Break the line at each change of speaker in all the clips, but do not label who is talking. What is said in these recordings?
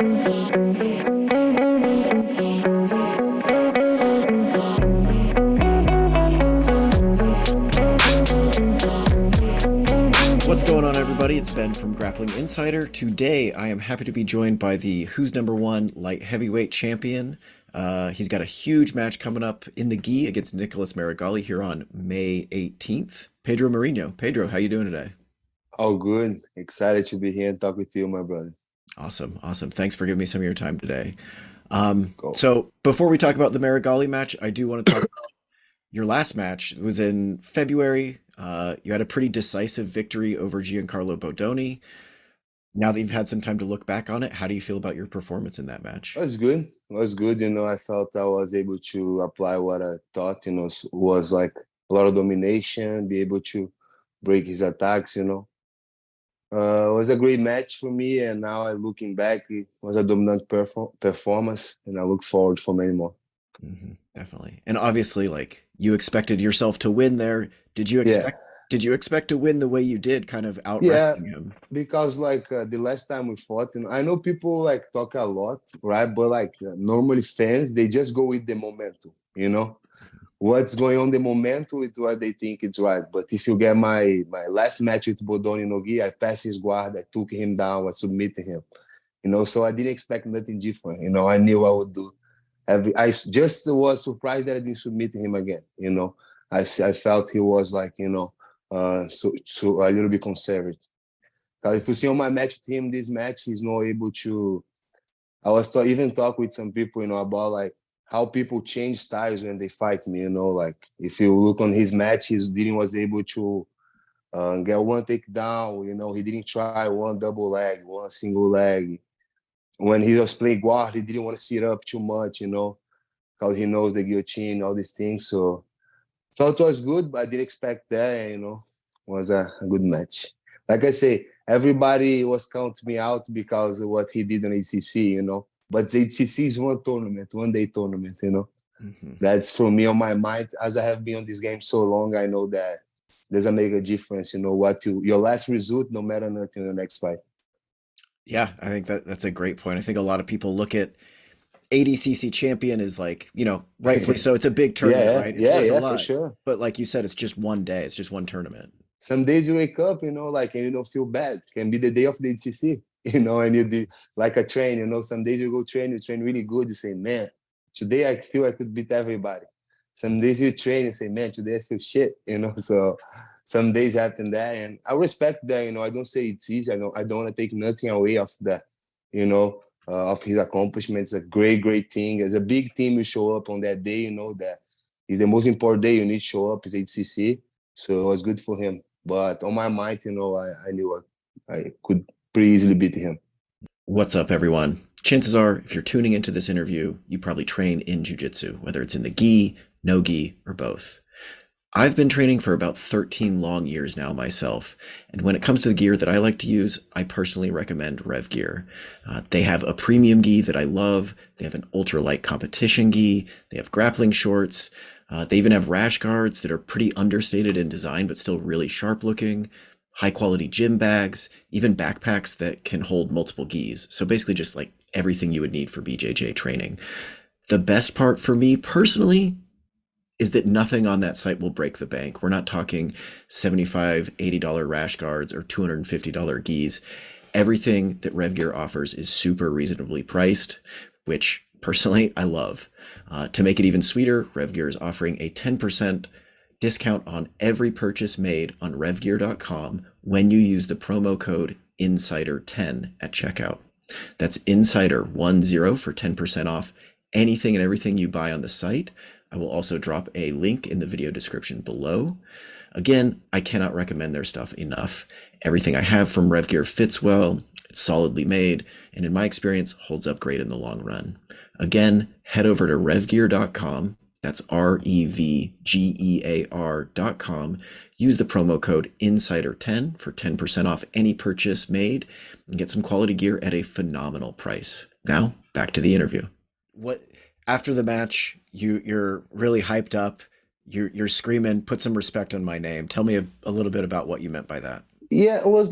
What's going on, everybody? It's Ben from Grappling Insider. Today, I am happy to be joined by the Who's Number One light heavyweight champion. He's got a huge match coming up in the gi against Nicholas Meregali here on May 18th. Pedro Marinho. Pedro, how you doing today?
All good. Excited to be here and talk with you, my brother.
Awesome. Thanks for giving me some of your time today.
Go.
So before we talk about the Meregali match, I do want to talk about your last match. It was in February. You had a pretty decisive victory over Giancarlo Bodoni. Now that you've had some time to look back on it, how do you feel about your performance in that match?
It was good. It was good. I felt I was able to apply what I thought, was like a lot of domination, be able to break his attacks, It was a great match for me, and now looking back, it was a dominant performance, and I look forward for many more.
Definitely. And obviously, like, you expected yourself to win there. Did you expect to win the way you did, kind of out-wrestling him?
Because the last time we fought, I know people like talk a lot, right? But normally fans, they just go with the momentum, What's going on the momentum is what they think is right. But if you get my last match with Bodoni no gi, I passed his guard, I took him down, I submitted him. So I didn't expect nothing different. I knew I would do. I just was surprised that I didn't submit him again. I felt he was so a little bit conservative. Because if you see on my match with him, this match, he's not able to. I was even talk with some people, about how people change styles when they fight me. If you look on his match, he was able to get one takedown. He didn't try one double leg, one single leg. When he was playing guard, he didn't want to sit up too much, because he knows the guillotine, all these things. So it was good, but I didn't expect that. It was a good match. Like I say, everybody was counting me out because of what he did on ACC, But the ACC is one day tournament, That's for me on my mind. As I have been on this game so long, I know that doesn't make a difference, your last result, no matter nothing in the next fight.
Yeah, I think that's a great point. I think a lot of people look at ADCC champion as rightfully so. It's a big tournament, right? It's worth a lot.
For sure.
But like you said, it's just one day. It's just one tournament.
Some days you wake up, and you don't feel bad. It can be the day of the ADCC, and you do like a train, Some days you go train, you train really good. You say, man, today I feel I could beat everybody. Some days you train and say, man, today I feel shit, So some days happen that, and I respect that. I don't say it's easy. I don't want to take nothing away of that, of his accomplishments. It's a great thing. As a big team, you show up on that day. That is the most important day. You need to show up is HCC. So it was good for him. But on my mind, I knew I could pretty easily beat him.
What's up, everyone? Chances are, if you're tuning into this interview, you probably train in Jiu-Jitsu, whether it's in the gi, no gi, or both. I've been training for about 13 long years now myself, and when it comes to the gear that I like to use, I personally recommend Rev Gear. They have a premium gi that I love. They have an ultralight competition gi. They have grappling shorts. They even have rash guards that are pretty understated in design, but still really sharp looking. High quality gym bags, even backpacks that can hold multiple gis. So basically just like everything you would need for BJJ training. The best part for me personally is that nothing on that site will break the bank. We're not talking $75, $80 rash guards or $250 gis. Everything that Rev Gear offers is super reasonably priced, which personally I love. To make it even sweeter, Rev Gear is offering a 10% discount on every purchase made on revgear.com when you use the promo code INSIDER10 at checkout. That's INSIDER10 for 10% off anything and everything you buy on the site. I will also drop a link in the video description below. Again, I cannot recommend their stuff enough. Everything I have from Rev Gear fits well, it's solidly made, and in my experience, holds up great in the long run. Again, head over to revgear.com. That's REVGEAR.com. Use the promo code INSIDER10 for 10% off any purchase made and get some quality gear at a phenomenal price. Now, back to the interview. After the match, you're really hyped up. You're screaming, "Put some respect on my name." Tell me a little bit about what you meant by that.
Yeah, it was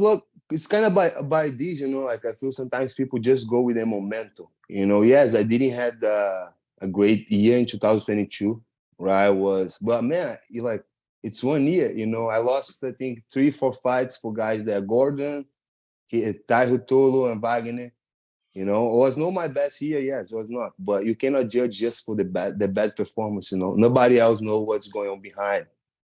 it's kind of by this, you know, like I feel sometimes people just go with the momentum. You know, yes, I didn't had a great year in 2022, right? But man, like it's 1 year, you know. I lost I think 3-4 fights for guys that are Gordon, Taihu Tolo, and Wagner. You know, it was not my best year, yes, it was not. But you cannot judge just for the bad performance, you know. Nobody else knows what's going on behind,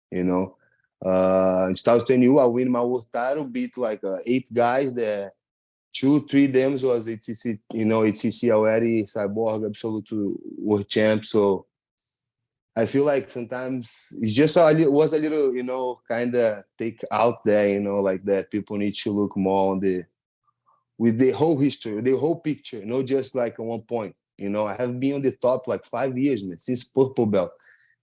you know. In 2021, I win my world title, beat like 8 guys that 2, 3 them was ATC, you know, ATC already, Cyborg, absolute world champ. So I feel like sometimes it's just was a little, you know, kind of take out there, you know, like that people need to look more on with the whole history, the whole picture, not just like at one point. You know, I have been on the top like 5 years, man, since purple belt.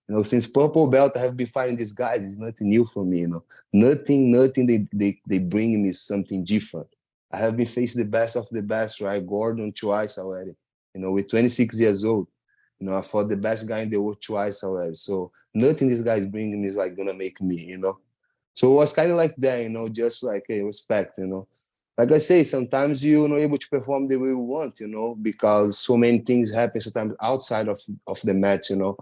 You know, since purple belt, I have been fighting these guys. It's nothing new for me, you know. Nothing they bring me something different. I have been facing the best of the best, right? Gordon twice already, you know, with 26 years old. You know, I fought the best guy in the world twice already. So nothing these guys bring me is like gonna make me, you know. So it was kind of like that, you know, just like hey, respect, you know. Like I say, sometimes you're not able to perform the way you want, you know, because so many things happen sometimes outside of the match, you know.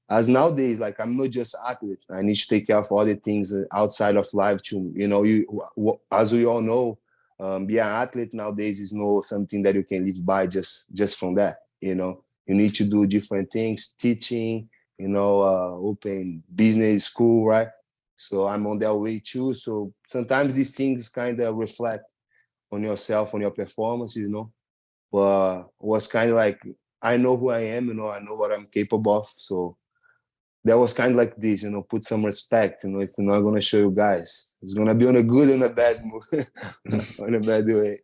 As nowadays, like I'm not just athlete. I need to take care of all the things outside of life too. You know, as we all know, being an athlete nowadays is not something that you can live by just from that. You know, you need to do different things, teaching, you know, open business school, right? So I'm on that way too. So sometimes these things kind of reflect on yourself, on your performance, you know. But was kind of like I know who I am, you know, I know what I'm capable of. So that was kind of like this, you know, put some respect, you know, if you're not gonna show you guys. It's gonna be on a good and a bad move, on a bad way.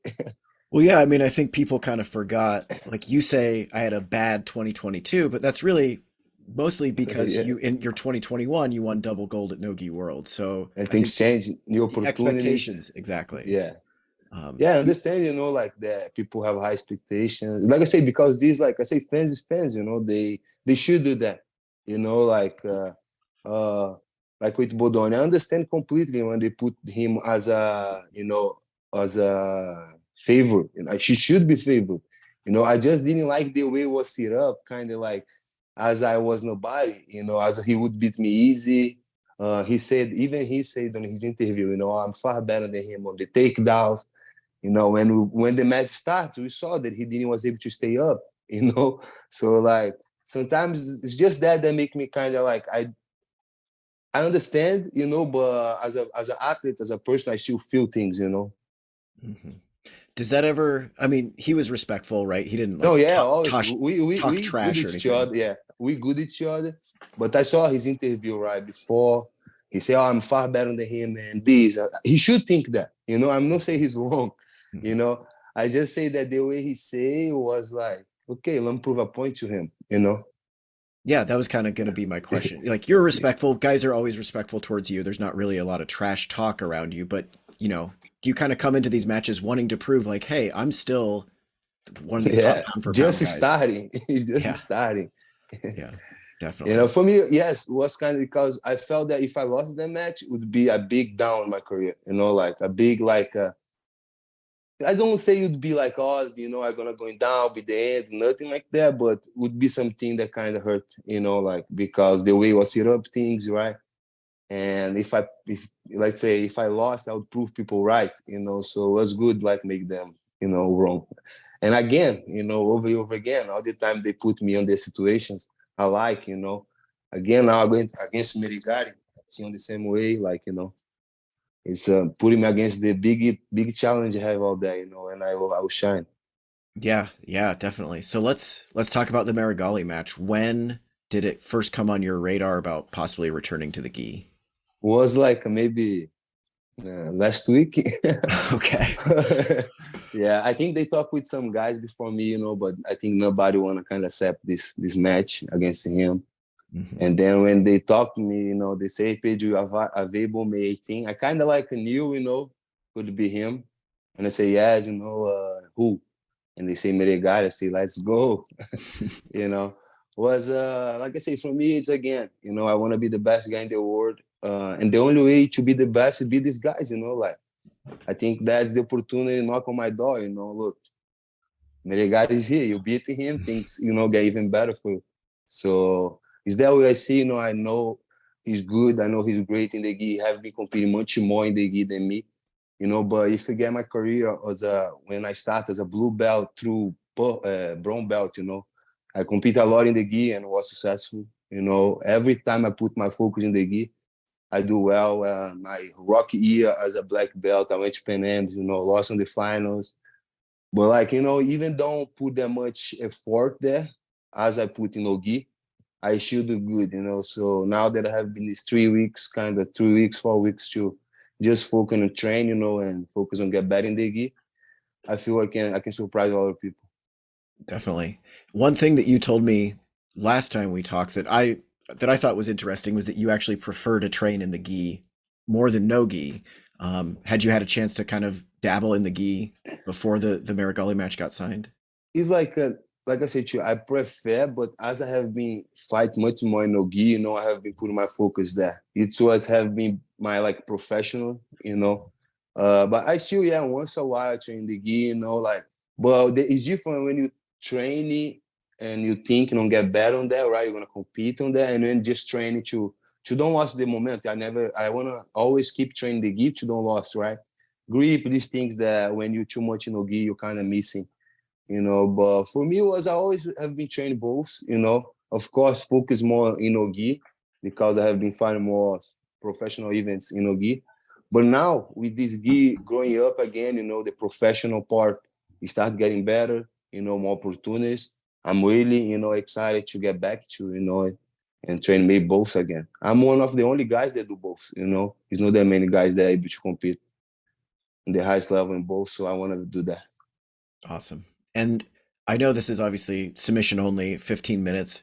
Well, yeah, I mean, I think people kind of forgot, like you say, I had a bad 2022, but that's really mostly because
Yeah.
you in your 2021 you won double gold at Nogi World. So
And
I think
things change, new
the
opportunities.
expectations, exactly.
Yeah. Yeah, I understand, you know, like that people have high expectations. Like I say, because these, like I say, fans is fans, you know, they should do that. You know, uh like with Bodoni. I understand completely when they put him as a, you know, as a favorite. You know, she should be favored. You know, I just didn't like the way it was set up, kind of like as I was nobody, you know, as he would beat me easy. He said on his interview, you know, I'm far better than him on the takedowns. You know, when the match starts, we saw that he didn't was able to stay up. You know, so like sometimes it's just that make me kind of like I understand, you know, but as an athlete, as a person, I still feel things, you know.
Mhm. Does that ever, I mean, he was respectful, right? He didn't
No,
like
yeah, always
talk
we good
trash or
each
anything.
other. Yeah, we good each other. But I saw his interview right before. He said, "Oh, I'm far better than him," and this. He should think that. You know, I'm not saying he's wrong. You
Mhm.
know, I just say that the way he say was like, okay, let me prove a point to him. You know.
Yeah, that was kind of going to be my question. Like, you're respectful. Guys are always respectful towards you. There's not really a lot of trash talk around you, but you know, you kind of come into these matches wanting to prove, like, hey, I'm still one of these top
Yeah,
pound for pound
just
guys.
starting, just
Yeah,
starting.
yeah,
You know,
definitely.
for me, yes, it was kind of because I felt that if I lost that match, it would be a big down in my career. You know, like a big like. I don't say you'd be like, oh, you know, I'm gonna going down, be the end, nothing like that, but would be something that kind of hurt, you know, like because the way it was set up things, right? And if let's say if I lost, I would prove people right, you know. So it was good, like make them, you know, wrong. And again, you know, over and over again, all the time they put me on the situations I like, you know. Again, now I'm going against Meregali, see on the same way, like you know, it's putting me against the big challenge I have out there, you know, and I will shine.
Yeah, yeah, definitely. So let's talk about the Meregali match. When did it first come on your radar about possibly returning to the gi?
Was like maybe last week.
Okay.
Yeah, I think they talked with some guys before me, you know, but I think nobody want to kind of accept this match against him.
Mhm.
And then when they talk to me, you know, they say Pedro available May 18. I kind of like knew, you know, could be him. And I say, yes, you know, who? And they say Meregali. I say, let's go. You know, was like I say, for me, it's again, you know, I want to be the best guy in the world. And the only way to be the best is be these guys, you know, like I think that's the opportunity knock on my door, you know, look, Meregali is here, you beat him, things, you know, get even better for you. So is that what I see, you know, I know he's good, I know he's great in the gi, he have been competing much more in the gi than me, you know, but if you get my career as when I start as a blue belt through brown belt, you know, I compete a lot in the gi and was successful, you know, every time I put my focus in the gi, I do well. My rocky year as a black belt, I went to Pan Ams, you know, lost in the finals. But like, you know, even don't put that much effort there as I put in Ogi, I still do good, you know. So now that I have been these 3 weeks, kind of 3 weeks, 4 weeks to just focus on train, you know, and focus on get better in the gi, I feel I can surprise a lot of people.
Definitely. One thing that you told me last time we talked that I thought was interesting was that you actually prefer to train in the gi more than no gi. Had you had a chance to kind of dabble in the gi before the Meregali match got signed?
It's like I said to you, I prefer, but as I have been fight much more in Nogi, you know, I have been putting my focus there. It's what have been my like professional, you know. But I still, yeah, once a while I train the gi, you know, like, but it's different when you training and you think you don't get better on that, right? You're gonna compete on that, and then just training to don't lose the momentum. I wanna always keep training the gi to don't lose, right? Grip, these things that when you too much in Nogi, you're kind of missing, you know. But for me, was I always have been trained both, you know. Of course, focus more in Ogi because I have been finding more professional events in Ogi. But now with this gi growing up again, you know, the professional part starts getting better, you know, more opportunities. I'm really, you know, excited to get back to, you know, and train maybe both again. I'm one of the only guys that do both, you know. There's not that many guys that are able to compete in the highest level in both, so I want to do that.
Awesome. And I know this is obviously submission only, 15 minutes.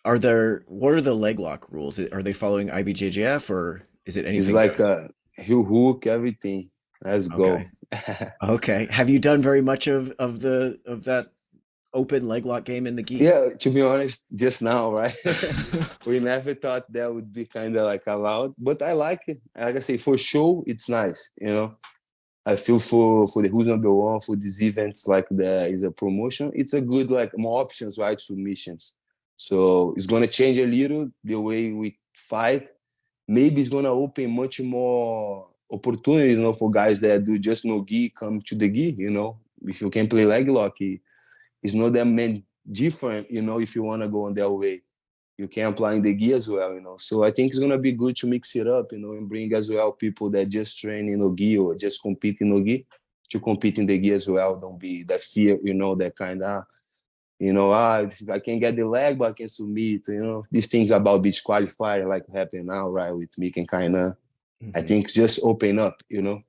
What are the leg lock rules? Are they following IBJJF or is it
It's
anything
like
goes?
he'll hook everything. Let's go.
Okay. Okay. Have you done very much of that open leg lock game in the gi?
Yeah, to be honest, just now, right? We never thought that would be kind of like allowed, but I like it. Like I say, for show, it's nice. You know, I feel for the who's number one for these events like there is a promotion. It's a good like more options, right? Submissions. So it's gonna change a little the way we fight. Maybe it's gonna open much more opportunities, you know, for guys that do just no gi come to the gi. You know, if you can play leg lock, it's not that many different. You know, if you wanna go on their way, you can apply in the gi as well. You know, so I think it's gonna be good to mix it up. You know, and bring as well people that just train in no gi or just compete in no gi to compete in the gi as well. Don't be that fear. You know, that kind of you know, I can get the leg, but I can submit. You know, these things about beach qualifier like happen now, right? With me can kind of, I
Hmm.
think, just open up. You know.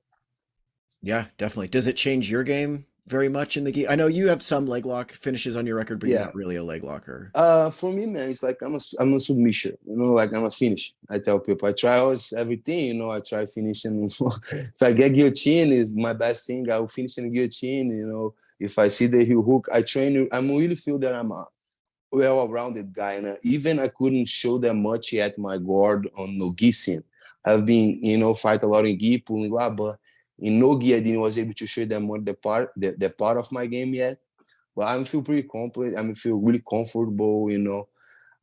Yeah, definitely. Does it change your game very much in the gi? I know you have some leg lock finishes on your record, but you're
Yeah.
not really a leg locker.
For me, man, it's like I'm a submission. You know, like I'm a finish. I tell people I try always everything. You know, I try finishing. If I get guillotine, is my best thing. I will finish in guillotine. You know, if I see the heel hook, I train. I'm really feel that I'm a well-rounded guy, and even I couldn't show that much yet my guard on no gi scene. I've been, you know, fight a lot in gi, pulling up, but in no gi, I didn't was able to show them more the part of my game yet. But I feel pretty complete. I feel really comfortable, you know.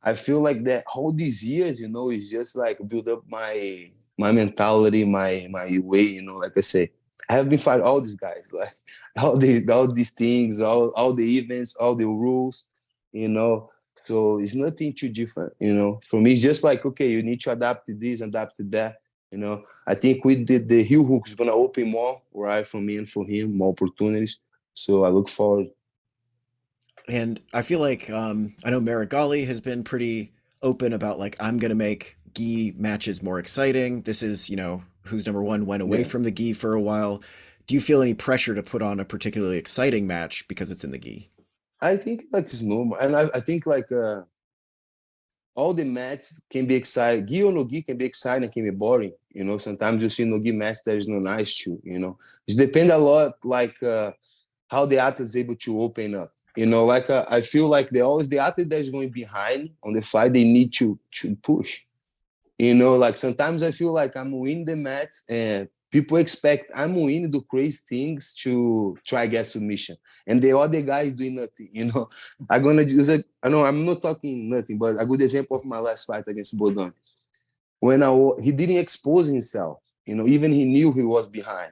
I feel like that all these years, you know, is just like build up my mentality, my way, you know, like I say. I have been fighting all these guys, like all these things, all the events, all the rules, you know. So it's nothing too different, you know. For me, it's just like, okay, you need to adapt to this, adapt to that. You know, I think with the heel hook is gonna open more, right, for me and for him, more opportunities. So I look forward.
And I feel like I know Meregali has been pretty open about like I'm gonna make gi matches more exciting. This is, who's number one went away
Yeah.
from the gi for a while. Do you feel any pressure to put on a particularly exciting match because it's in the gi?
I think like it's normal, and I think like all the matches can be exciting. Gi or no gi can be exciting, can be boring. You know, sometimes you see no gi match that is no nice to. You know, it depends a lot like how the athlete is able to open up. You know, like I feel like they always the athlete that is going behind on the fight, they need to push. You know, like sometimes I feel like I'm winning the match and people expect I'm winning, do crazy things to try get submission, and the other guy is doing nothing. I'm gonna use it. I know I'm not talking nothing, but a good example of my last fight against Bodoni, when he didn't expose himself. Even he knew he was behind.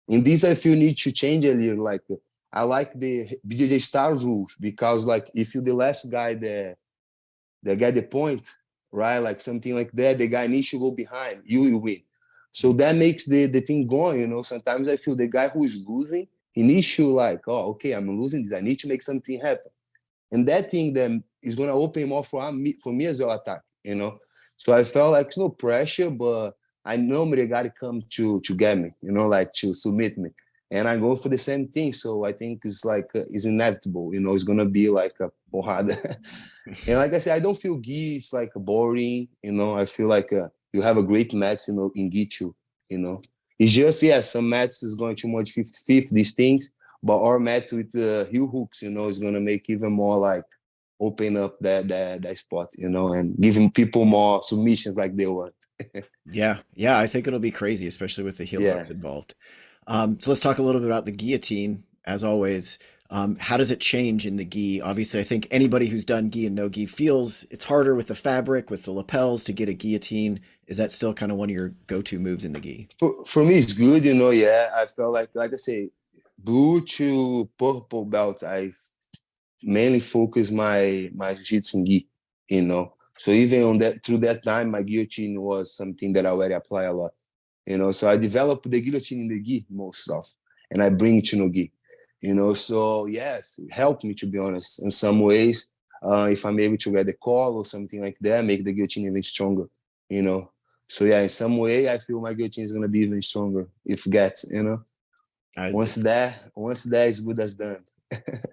In this, I feel need to change a little. Like I like the BJJ style rules because like if you the last guy that get the point, right? Like something like that, the guy needs to go behind. You will win. So that makes the thing going. Sometimes I feel the guy who is losing, he needs to like, oh, okay, I'm losing this. I need to make something happen. And that thing then is gonna open more for me as well attack. So I felt like no pressure, but I know Meregali come to get me, like to submit me. And I go for the same thing. So I think it's like it's inevitable, it's gonna be like a porrada. And like I said, I don't feel gi is like boring, I feel like you have a great match, in gi too, It's just, some mats is going too much 50-50, these things, but our mat with the heel hooks, is going to make even more like open up that spot, and giving people more submissions like they want.
Yeah, I think it'll be crazy, especially with the heel
Yeah.
hooks involved. So let's talk a little bit about the guillotine, as always. How does it change in the gi? Obviously, I think anybody who's done gi and no gi feels it's harder with the fabric, with the lapels to get a guillotine. Is that still kind of one of your go-to moves in the gi?
For me, it's good, yeah. I felt like I say, blue to purple belt, I mainly focus my jiu-jitsu in gi. So even on that, through that time, my guillotine was something that I already apply a lot. So I developed the guillotine in the gi most stuff, and I bring it to no gi. So yes, it helped me, to be honest, in some ways. If I'm able to get the call or something like that, make the guillotine even stronger. So yeah, in some way, I feel my guillotine is gonna be even stronger if gets. Once that is good as done.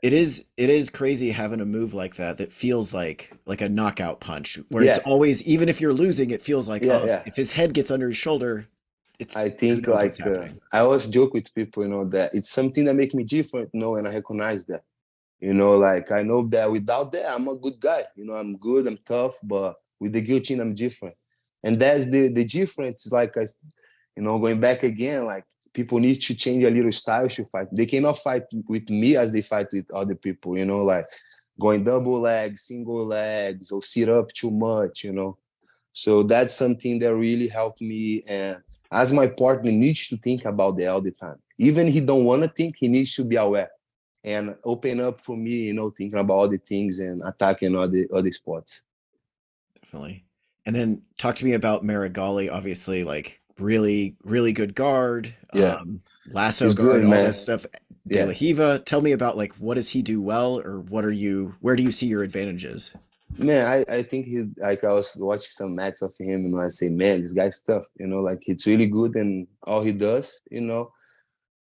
It is crazy having a move like that feels like a knockout punch, where it's
Yeah,
always, even if you're losing, it feels like, oh,
yeah.
if his head gets under his shoulder,
I
it's who
think
knows what's
like
happening.
I always joke with people, that it's something that make me different, and I recognize that. Like I know that without that, I'm a good guy. I'm good, I'm tough, but with the guillotine, I'm different. And that's the difference. Like going back again, like people need to change a little style to fight. They cannot fight with me as they fight with other people. Like going double legs, single legs, or sit up too much. So that's something that really helped me. And as my partner needs to think about that all the time. Even he don't want to think, he needs to be aware and open up for me, thinking about all the things and attacking other spots.
Definitely. And then talk to me about Meregali, obviously, like really, really good guard,
Yeah,
lasso
he's good,
guard, all this
man.
stuff. De La
Yeah,
Hiva, tell me about like what does he do well, or where do you see your advantages?
man. I think he like I was watching some matches of him, and I say, man, this guy's tough. Like he's really good in all he does.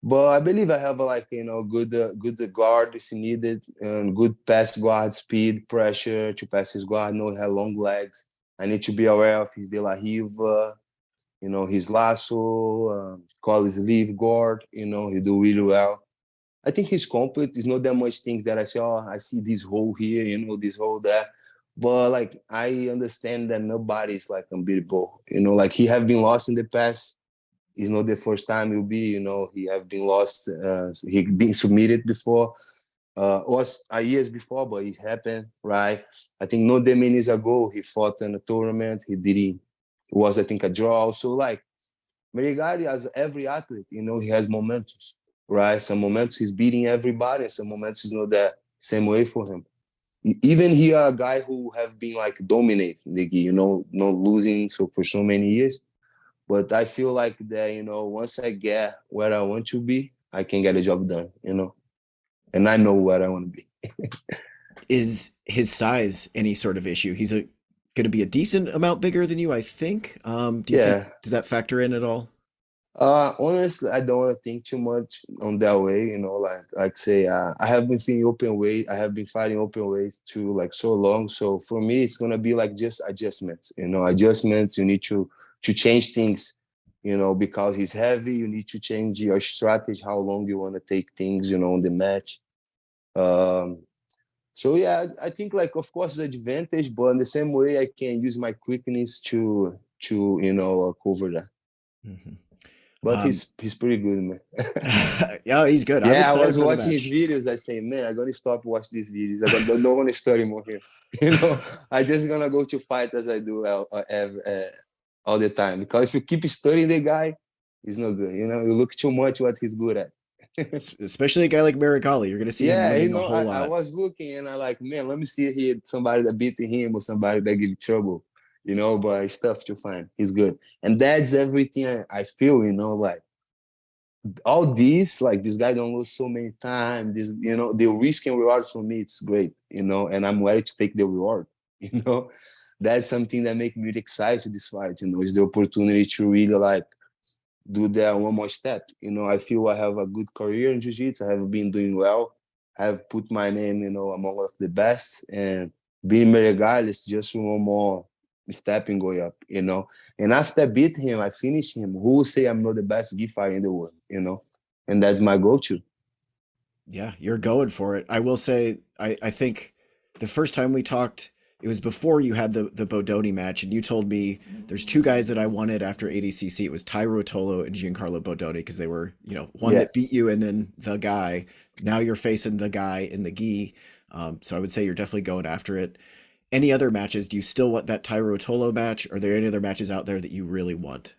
But I believe I have a good guard if needed, and good pass guard, speed, pressure to pass his guard. Know he has long legs. I need to be aware of his De La Riva, his lasso, call his leave guard. He do really well. I think he's complete. There's not that much things that I say, oh, I see this hole here, this hole there. But like I understand that nobody's like unbeatable. Like he have been lost in the past. It's not the first time he'll be, he have been lost. He been submitted before, was years before, but it happened, right? I think not that many years ago, he fought in a tournament. He didn't, it was, I think, a draw. So like, Meregali, as every athlete, he has momentum, right? Some moments he's beating everybody, and some moments it's not that same way for him. Even he a guy who have been like dominating the gi, not losing so for so many years. But I feel like that, once I get where I want to be, I can get a job done. And I know where I want to be.
Is his size any sort of issue? He's going to be a decent amount bigger than you, I think. Do you think,
Yeah.
does that factor in at all?
Honestly, I don't want to think too much on that way. Like say, I have been fighting open weight. I have been fighting open weight too, like so long. So for me, it's gonna be like just adjustments. Adjustments. You need to change things. Because he's heavy, you need to change your strategy, how long you want to take things. On the match. So yeah, I think like of course the advantage, but in the same way, I can use my quickness to cover that.
Mhm.
But
Um,
he's pretty good, man.
yeah, he's good. I'm
Yeah, I
excited
was
for the
watching his
match.
videos. I say, man, I'm gonna stop watching these videos. Don't want to study more here. I just gonna go to fight as I do all the time. Because if you keep studying the guy, he's not good. You look too much what he's good at.
Especially a guy like Meregali. You're going to see him
Yeah,
winning a whole
I
lot.
was looking and I like, man, let me see here somebody that beat him or somebody that give trouble. But it's tough to find. He's good, and that's everything I feel. Like all these, like this guy don't lose so many times. The risk and reward for me, it's great, and I'm ready to take the reward. You know, that's something that makes me really excited to this fight. Is the opportunity to really like do that one more step. I feel I have a good career in jiu-jitsu. I have been doing well. I have put my name, among of the best, and being Meregali is just one more step in going up. And after I beat him, I finish him. Who will say I'm not the best gi fighter in the world? And that's my go-to.
Yeah, you're going for it. I will say, I think the first time we talked, it was before you had the Bodoni match, and you told me there's two guys that I wanted after ADCC. It was Tai Ruotolo and Giancarlo Bodoni because they were, one
Yeah.
that beat you and then the guy. Now you're facing the guy in the gi. So I would say you're definitely going after it. Any other matches? Do you still want that Tai Ruotolo match? Are there any other matches out there that you really want?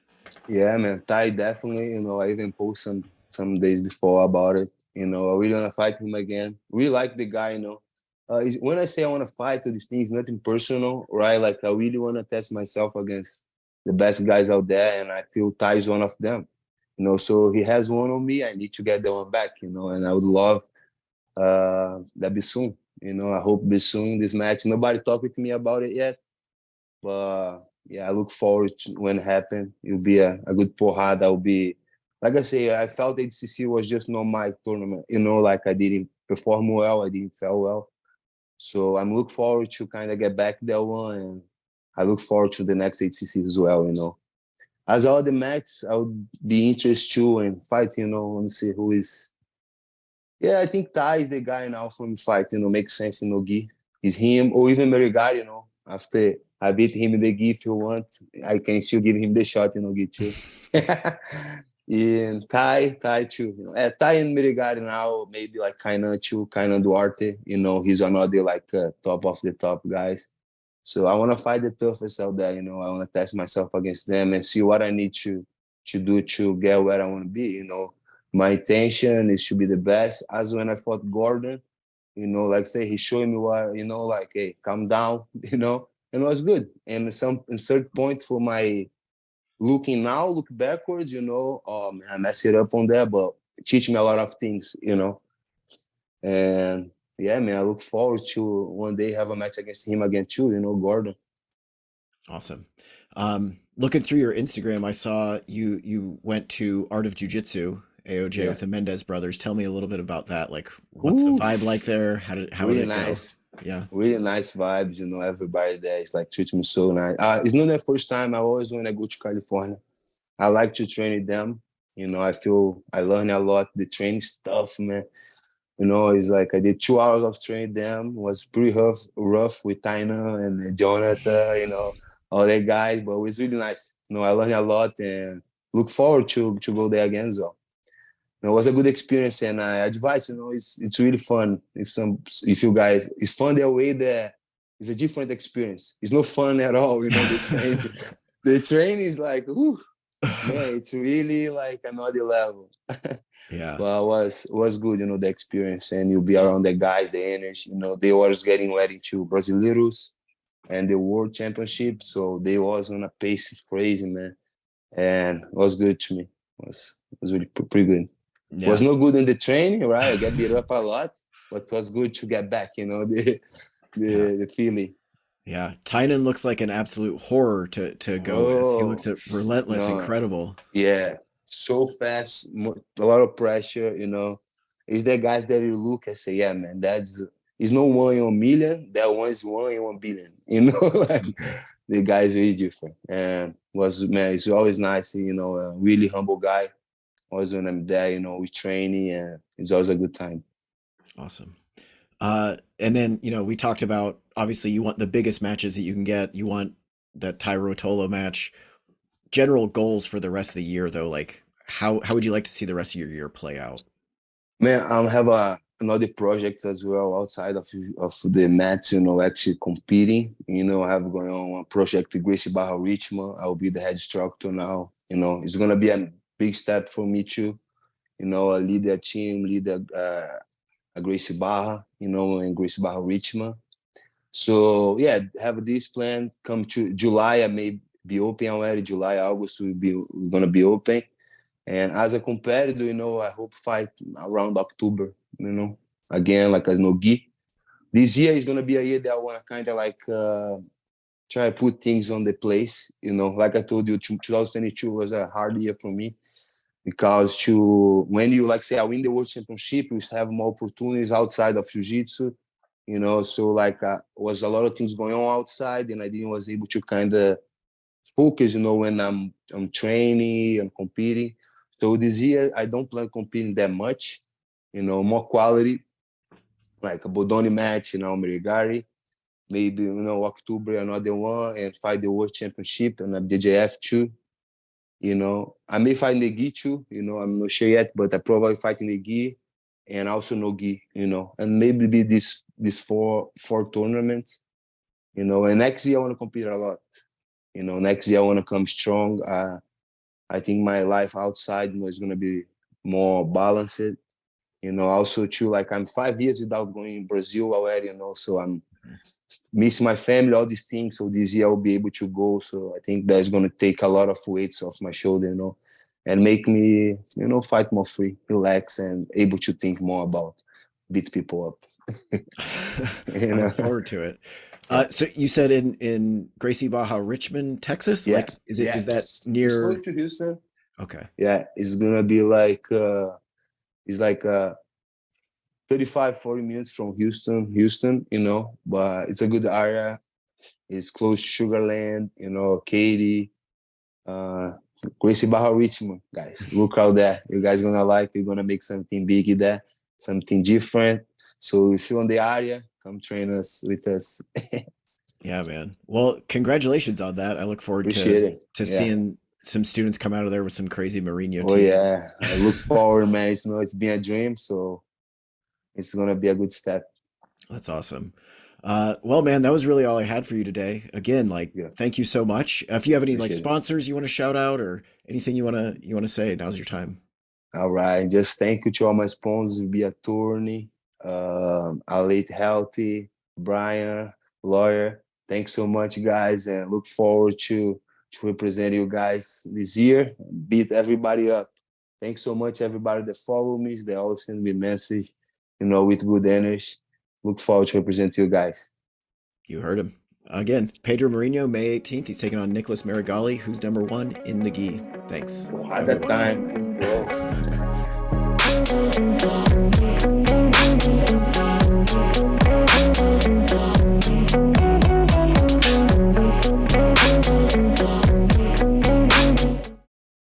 Yeah, man. Ty definitely, I even post some days before about it. I really wanna fight him again. Really like the guy. When I say I wanna fight to these things, nothing personal, right? Like I really wanna test myself against the best guys out there, and I feel Ty is one of them. So he has one on me. I need to get that one back. And I would love that be soon. I hope be soon this match. Nobody talked with me about it yet, but yeah, I look forward to when it happens. It'll be a good porrada. I'll be, like I say, I felt HCC was just not my tournament. Like I didn't perform well, I didn't feel well. So I'm look forward to kind of get back that one, and I look forward to the next HCC as well. As all the matches, I would be interested too in fight. Let me see who is. Yeah, I think Ty is the guy now for me fight. Makes sense in Nogi. Is him or even Meregali. After I beat him in the gi, if you want, I can still give him the shot in Nogi too. And Ty too. Ty and Meregali now maybe like Kainan too, Kainan Duarte. He's another like top of the top guys. So I want to fight the toughest out there. I want to test myself against them and see what I need to do to get where I want to be. My intention is to be the best. As when I fought Gordon, like say he showed me what, like, hey, calm down, and it was good. And some insert point for my looking now, look backwards, man, I messed it up on that, but teach me a lot of things. And yeah, man, I look forward to one day have a match against him again too, Gordon.
Awesome. Looking through your Instagram, I saw you went to Art of Jiu-Jitsu, AOJ
Yeah.
with the Mendez brothers. Tell me a little bit about that. Like, what's the
Ooh,
vibe like there? How did
really
it go?
nice.
Yeah.
Really nice vibes, everybody there is like treats me so nice. It's not the first time. I always when I go to California, I like to train with them. I feel I learn a lot. The training stuff, man. It's like I did 2 hours of training them. It was pretty rough with Tainan and Jonathan, all the guys, but it was really nice. I learned a lot and look forward to go there again as well. It was a good experience, and I advise, it's really fun. If you guys, it's fun their way that it's a different experience. It's not fun at all, the train is like, whew, man, it's really like another level.
Yeah.
But was good, the experience, and you'll be around the guys, the energy. They was getting ready to Brasileiros and the World Championship, so they was on a pace crazy, man, and it was good to me. It was really pretty good. Was
Yeah.
no good in the training, right? I got beat up a lot, but it was good to get back.
Yeah.
The feeling.
Yeah. Tynan looks like an absolute horror to go with. He looks
Oh
at relentless,
no,
incredible.
yeah, so fast, a lot of pressure. Is there guys that you look and say, yeah, man, it's no 1 in 1 million. That one is 1 in 1 billion. Like the guy's really different. And man, it's always nice. A really humble guy. Always when I'm there, we training, and it's always a good time.
Awesome. And then, we talked about obviously you want the biggest matches that you can get. You want that Tyro Tolo match. General goals for the rest of the year though, like how would you like to see the rest of your year play out?
Man, I have another project as well outside of the mats, actually competing. I have going on a project with Gracie Barra Richmond. I'll be the head instructor now. It's going to be a big step for me too. Lead a team, lead a Gracie Barra, and Gracie Barra Richmond. So yeah, have this plan. Come to July, I may be open already. July, August, we're going to be open. And as a competitor, I hope fight around October, again, like as no gi. This year is going to be a year that I want to kind of like try to put things on the place. Like I told you, 2022 was a hard year for me because when you, like say, I win the world championship, you have more opportunities outside of jiu-jitsu, so like was a lot of things going on outside and I didn't was able to kind of focus, when I'm training and competing. So this year, I don't plan competing that much, more quality, like a Bodoni match, Meregali, maybe, October, another one, and fight the World Championship and a DJF too. I may fight in the gi too, I'm not sure yet, but I probably fight in the gi and also no gi, and maybe be this four tournaments, and next year I want to compete a lot. Next year I want to come strong. I think my life outside, is going to be more balanced. Also too, like I'm 5 years without going to Brazil already, so I'm missing my family, all these things. So this year I'll be able to go. So I think that's going to take a lot of weights off my shoulder, and make me, fight more free, relax, and able to think more about beat people up.
I look forward to it. So you said in Gracie Barra Richmond, Texas?
Yeah.
Like, is that near?
It's close to Houston.
Okay.
Yeah, it's gonna be like it's like 35-40 minutes from Houston, but it's a good area. It's close to Sugar Land, Katy, Gracie Barra Richmond, guys. Look out there. You guys gonna like, you're gonna make something big there, something different. So if you're on the area, come train us with us.
Yeah, man. Well, congratulations on that. I look forward to seeing some students come out of there with some crazy Marinho teams.
Yeah. I look forward, man. It's been a dream, so it's gonna be a good step.
That's awesome. Well, man, that was really all I had for you today. Again, thank you so much. If you have any sponsors you want to shout out or anything you want to say, now's your time.
All right. Just thank you to all my sponsors, Be Attorney, Alate Healthy, Brian, Lawyer. Thanks so much, guys, and look forward to represent you guys this year. Beat everybody up. Thanks so much, everybody that follow me. They always send me a message, with good energy. Look forward to represent you guys.
You heard him. Again, Pedro Marinho, May 18th. He's taking on Nicholas Meregali, who's #1 in the gi. Thanks.
At that time, let's go.